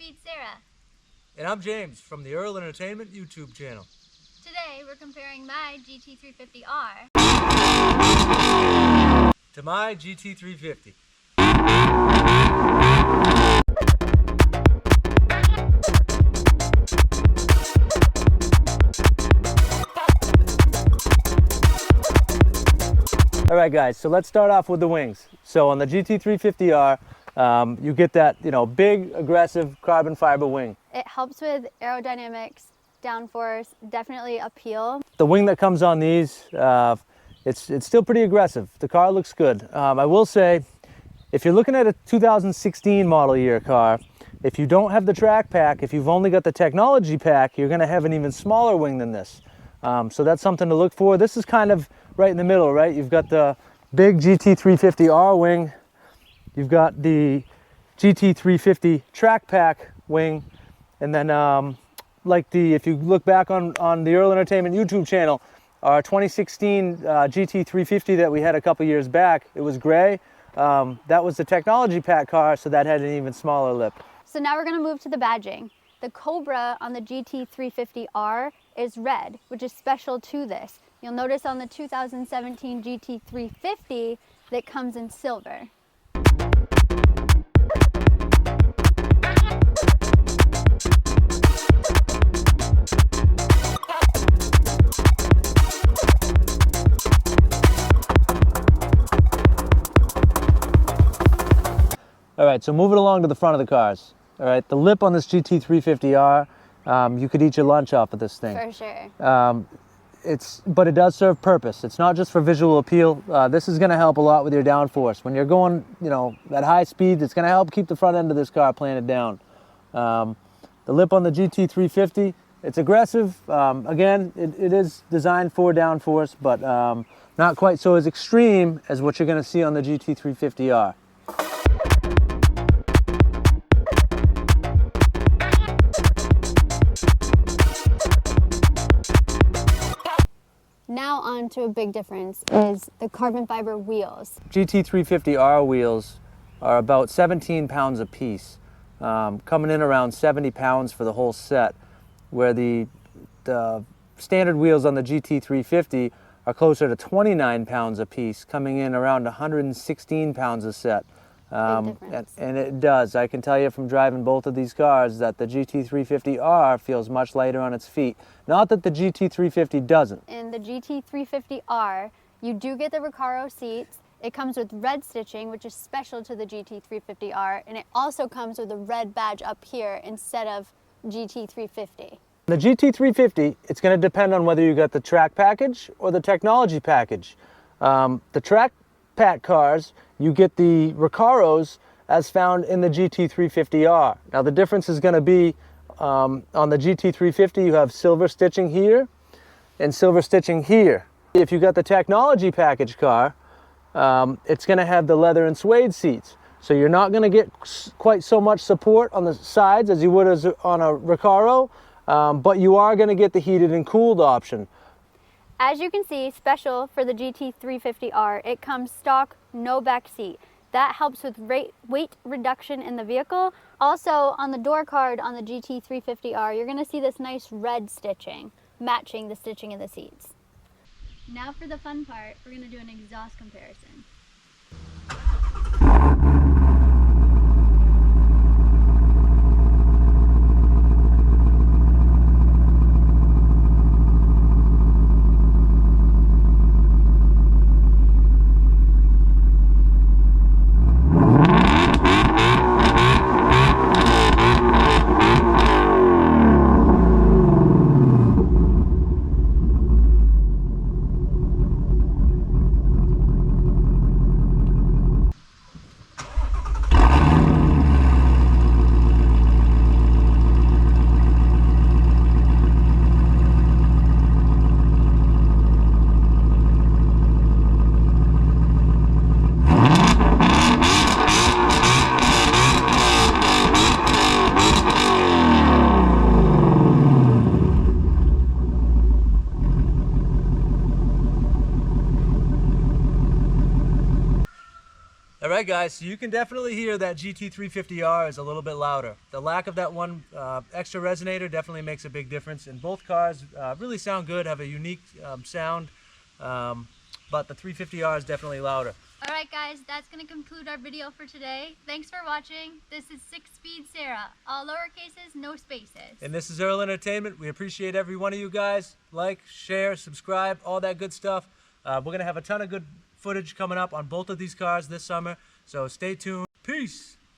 Speed Sarah. And I'm James from the Earl Entertainment YouTube channel. Today we're comparing my GT350R to my GT350. All right guys, so let's start off with the wings. So on the GT350R, you get that, big, aggressive carbon fiber wing. It helps with aerodynamics, downforce, definitely appeal. The wing that comes on these, it's still pretty aggressive. The car looks good. I will say, if you're looking at a 2016 model year car, if you don't have the track pack, if you've only got the technology pack, you're gonna have an even smaller wing than this. So that's something to look for. This is kind of right in the middle, right? You've got the big GT350R wing, you've got the GT350 track pack wing, and then if you look back on the Earl Entertainment YouTube channel, our 2016 GT350 that we had a couple years back, it was gray. That was the technology pack car, so that had an even smaller lip. So now we're going to move to the badging. The Cobra on the GT350R is red, which is special to this. You'll notice on the 2017 GT350 that comes in silver. All right, so moving along to the front of the cars. All right, the lip on this GT350R, you could eat your lunch off of this thing. For sure. But it does serve purpose. It's not just for visual appeal. This is gonna help a lot with your downforce. When you're going, at high speeds, it's gonna help keep the front end of this car planted down. The lip on the GT350, it's aggressive. Again, it is designed for downforce, but not quite so as extreme as what you're gonna see on the GT350R. Now on to a big difference is the carbon fiber wheels. GT350R wheels are about 17 pounds a piece, coming in around 70 pounds for the whole set, where the standard wheels on the GT350 are closer to 29 pounds a piece, coming in around 116 pounds a set. Big difference. And it does. I can tell you from driving both of these cars that the GT350R feels much lighter on its feet. Not that the GT350 doesn't. In the GT350R, you do get the Recaro seats. It comes with red stitching, which is special to the GT350R, and it also comes with a red badge up here instead of GT350. The GT350, it's going to depend on whether you got the track package or the technology package. The track pack cars, you get the Recaros as found in the GT350R. Now the difference is going to be on the GT350 you have silver stitching here and silver stitching here. If you got the technology package car, it's going to have the leather and suede seats. So you're not going to get quite so much support on the sides as you would on a Recaro, but you are going to get the heated and cooled option. As you can see, special for the GT350R, it comes stock, no back seat. That helps with weight reduction in the vehicle. Also, on the door card on the GT350R, you're going to see this nice red stitching, matching the stitching in the seats. Now for the fun part, we're going to do an exhaust comparison. right, guys, so you can definitely hear that GT350R is a little bit louder. The lack of that one extra resonator definitely makes a big difference, and both cars really sound good, have a unique sound, but the 350R is definitely louder. All right, guys, that's going to conclude our video for today. Thanks for watching. This is 6-Speed Sarah, all lowercases, no spaces. And this is Earl Entertainment. We appreciate every one of you guys. Like, share, subscribe, all that good stuff. We're going to have a ton of good footage coming up on both of these cars this summer, so stay tuned. Peace!